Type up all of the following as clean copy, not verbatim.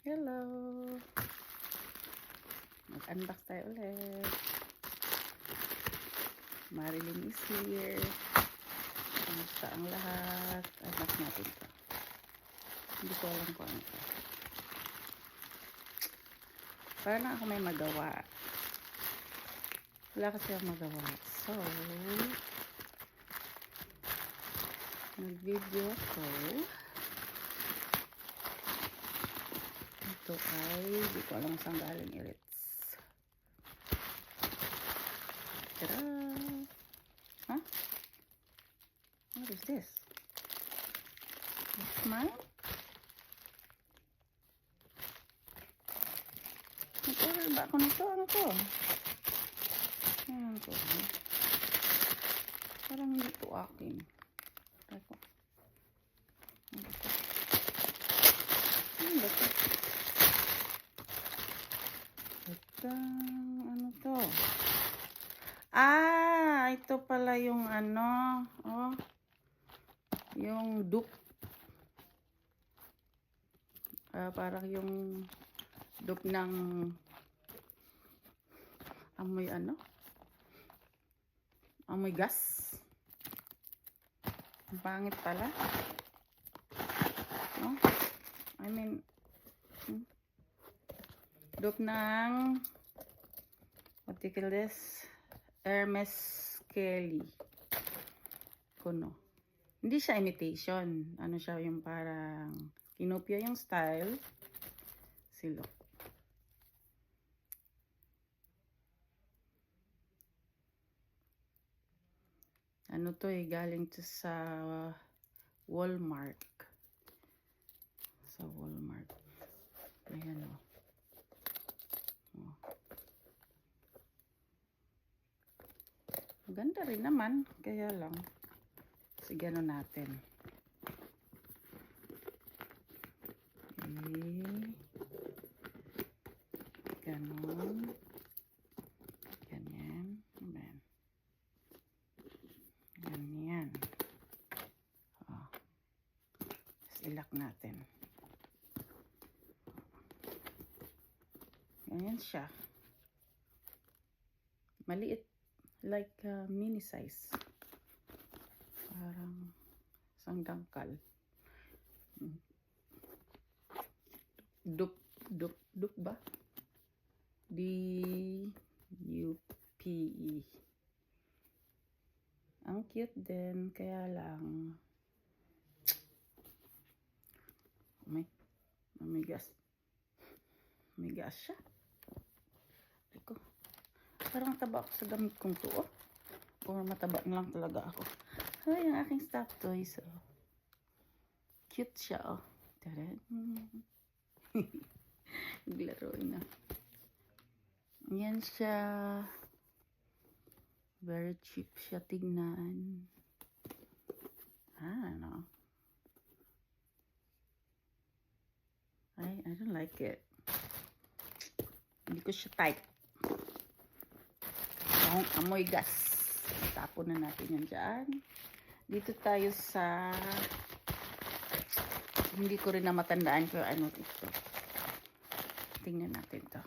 Hello! Mag-unbox tayo ulit. Marilyn is here. Kamusta ang lahat? Unbox natin ito. Hindi ko alam kung ano ito. Para na ako may magawa. Wala kasi akong magawa. So, nag-video ako. Ito ay, hindi ko alam saan galing ulit. Tara! Huh? What is this? It's mine? Nag-order ba ako nito? Ano to? Ano to? Parang hindi to akin. Ako. Ano to? Ano ba to? Ito, ano to? Ah, ito pala yung ano, oh, yung dupe. Parang yung dupe ng amoy ano? Amoy gas. Ang pangit pala. No? I mean, dupe ng, what do you call this? Hermes Kelly. Kuno. Hindi siya imitation. Ano siya yung parang kinopya yung style. Silo. Ano to eh, galing to sa Walmart. Sa Walmart. Ayan o. Oh. Ganda rin naman. Kaya lang. Kasi gano'n natin. Okay. Ganon. Ganyan. Ayan. Ganyan. Oh. Tapos ilak natin. Ganyan siya. Maliit. Like mini size. Parang isang dangkal. Dup ba? D-U-P-E. Ang cute din, kaya lang may gas. May gas siya. Eko. Parang taba ako sa gamit kong to, oh. Or mataba na lang talaga ako. Ay, ang aking stuffed toys, oh. Cute siya, oh. Taran. Naglaroin na. Yan siya. Very cheap siya tignan. Ano? I don't like it. Hindi ko siya type. Ang amoy gas. Tapon na natin yan dyan. Dito tayo sa hindi ko rin na matandaan kung ano ito. Tingnan natin to.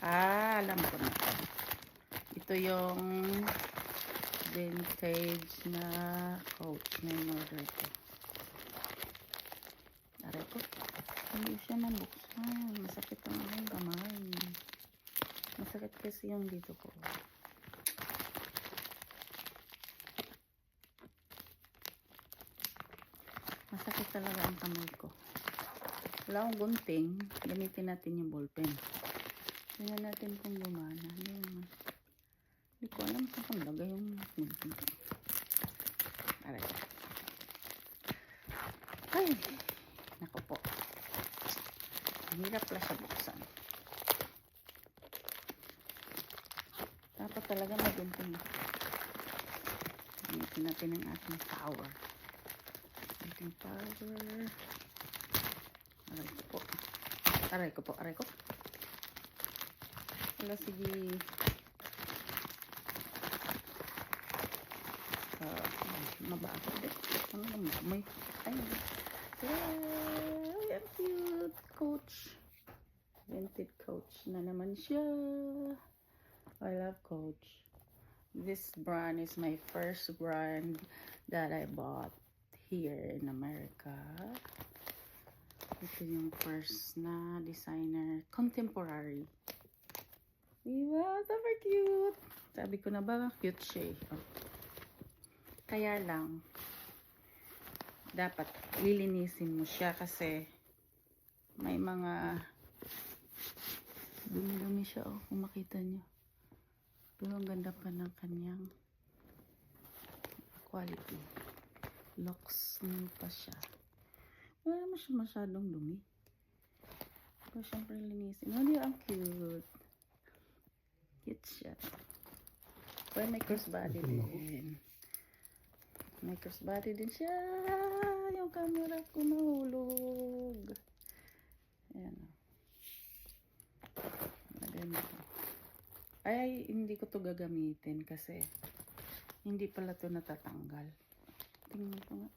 Alam ko na to. Ito yung vintage na coach na in-order ko. Aray ko. Hindi siya mabuksan. Masakit ang aking kamay. Masakit kasi yung dito ko. Masakit talaga ang kamay ko. Wala akong gunting. Gamitin natin yung ballpen. Tingnan natin kung gumana. Hindi ko alam kung lagay yung gunting. Aray. Ay! Naku po. Hirap pala siya buksan. Dapat talaga may gunting. Gamitin natin ang ating power. Ating power. Aray ko po. Aray ko po. Aray ko. Wala, sige. Maba ako. Ang may, ay, ay, ang cute. Coach. Vintage Coach na naman siya. I love Coach. This brand is my first brand that I bought here in America. Ito yung first na designer. Contemporary. Diba? Super cute. Sabi ko na ba, cute siya. Kaya lang, dapat lilinisin mo siya kasi may mga dumi-dumi siya, oh, kung makita nyo. Pero ang ganda pa ng kanyang quality. Looks new pa siya. Wala naman siya masyadong dumi. Pero syempre linisin. Oh, ang cute. Cute siya. Well, may crossbody din. May crossbody din siya. Yung camera ko nahulog. Ayan. Ay, hindi ko to gagamitin kasi hindi pala to natatanggal. Tingnan ko nga.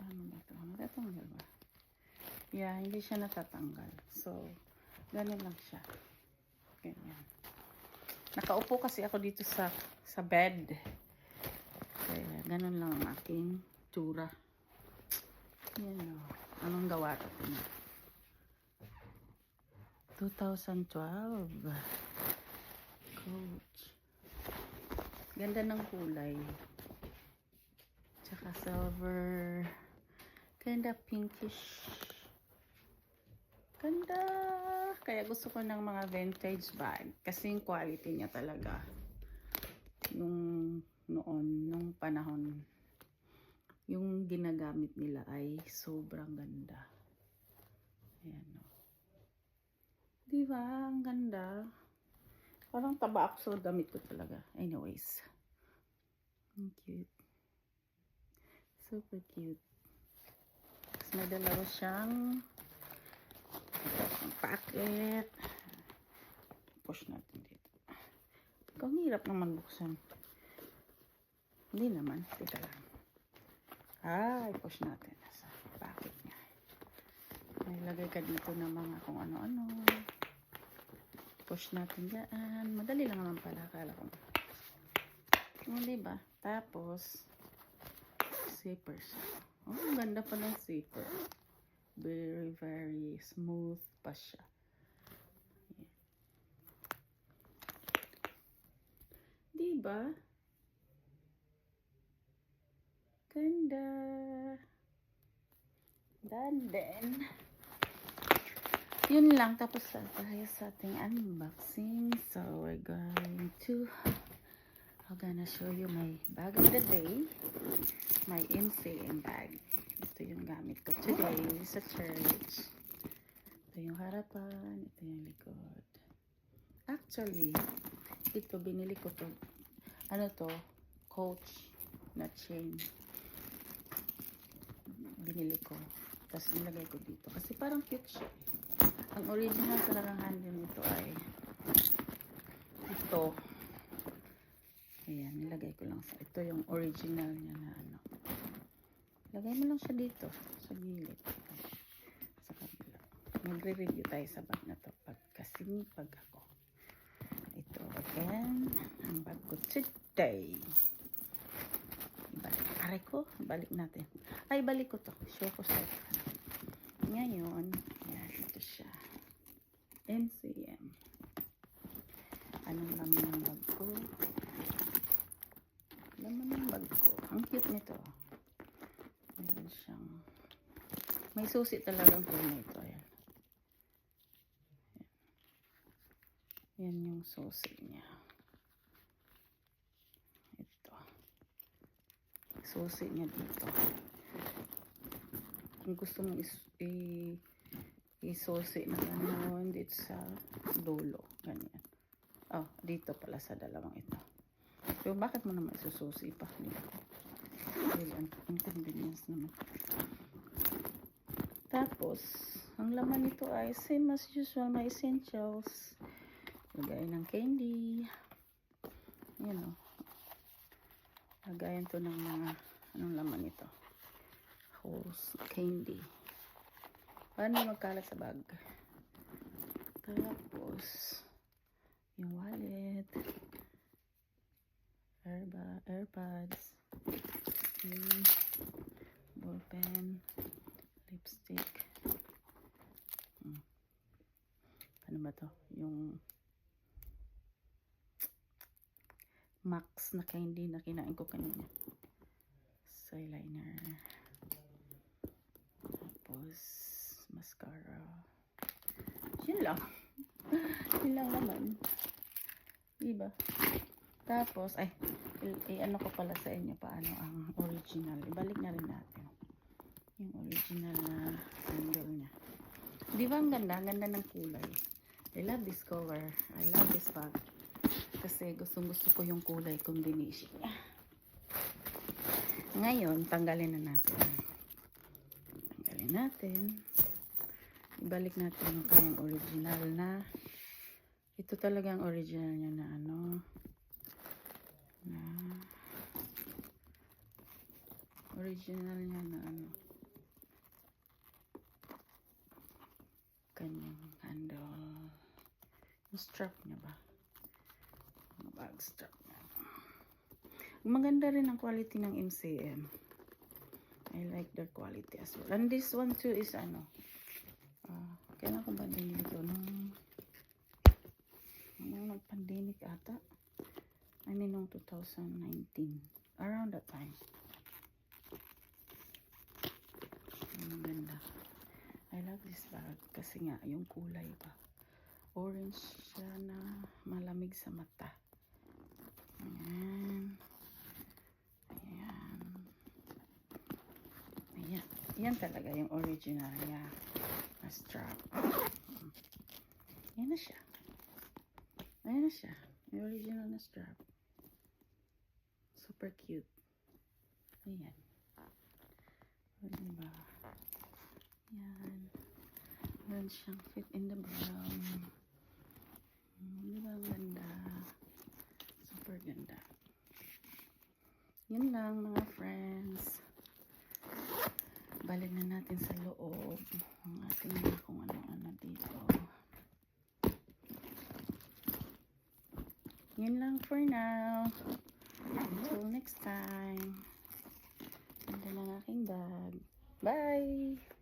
Ano ba ito? Natatanggal ba? Yeah, hindi siya natatanggal. So, ganun lang siya. Ganyan. Nakaupo kasi ako dito sa bed. Kaya, ganun lang ang aking tura. Yan o. Anong gawa ko? 2012. Coach. Ganda ng kulay. Tsaka silver. Kinda pinkish. Ganda. Kaya gusto ko ng mga vintage bag. Kasi yung quality niya talaga. Yung noon, nung panahon, yung ginagamit nila ay sobrang ganda. Ayan o. Diba? Ang ganda. Parang taba ako sa damit ko talaga. Anyways. Ang cute. Super cute. Tapos may dalawa siyang packet. Push natin dito. Ang hirap naman buksan. Hindi naman. Teka lang. Ay, push natin sa packet niya. May lagay ka dito ng mga kung ano-ano. Push natin dyan. Madali lang naman pala. Akala ko. Diba? Tapos, zipper siya. Oh, ang ganda pa ng zipper. Very, very smooth pa siya. Yeah. Diba? Ganda. And then, yun lang. Tapos tayo sa ating unboxing. So, we're gonna show you my bag of the day. My MCM bag. Ito yung gamit ko today sa church. Ito yung harapan. Ito yung likod. Actually, ito binili ko to. Ano to? Coach na chain. Binili ko. Tapos nilagay ko dito. Kasi parang cute siya. Ang original talagang handle nito ay ito. Ayan, nilagay ko lang sa ito yung original niya na ano. Lagay mo lang siya dito sa gilid. Sa kabila. Magre-review tayo sa bag na to pag ako. Ito again, ang bag ko today. Aray ko, balik natin. Ay, balik ko to. Show ko sa ito. Ngayon, yan, ito siya. MCM. Anong laman ng bag ko? Laman ng bag ko. Ang cute nito. Meron siyang, may susi talagang kulay ito. Ayan. Yan yung susi niya. Ito. Susi niya dito. Kung gusto mong isusi na gano'n dito sa dulo. Ganyan. Oh, dito pala sa dalawang ito. Pero bakit mo naman isususi pa? Ang convenience naman. Tapos, ang laman nito ay same as usual, my essentials. Lagay ng candy. You know. Lagayan to ng mga, anong laman nito? Tapos, candy. Para hindi magkalat sa bag. Tapos, yung wallet. Airpods. Ballpen. Lipstick. Ano ba to? Yung Max na candy na kinain ko kanina. Eyeliner. Tapos, mascara. Yun lang. Yun lang naman. Diba? Tapos, ano ko pala sa inyo paano ang original. Ibalik na rin natin. Yung original na handle niya. Di ba ang ganda? Ang ganda ng kulay. I love this color. I love this bag. Kasi gusto ko yung kulay combination niya. Ngayon, tanggalin na natin. Tanggalin natin. Ibalik natin yung kanyang original na. Ito talaga ang original niya na ano. Na original niya na ano. Kanyang handle. Yung strap niya ba? Yung bag strap niya. Maganda rin ang quality ng MCM. I like their quality as well. And this one too is ano. Kailan ko ba din ito? Nung nag-pandemic ata. I mean, nung 2019. Around that time. Maganda. I love this bag. Kasi nga, yung kulay pa. Orange siya na malamig sa mata. Ayan. Ayan. Ayan. Yan talaga yung original niya. Na strap. Ayan na siya. Ayan na siya. Yung original na strap. Super cute. Ayan. O, diba? Ayan. Meron siyang fit in the brown. Diba ang ganda? Super ganda. Yun lang mga friends. Balik na natin sa loob ang ating mga kung ano-ano dito. Yun lang for now. Until next time. Ganda ng aking bag. Bye!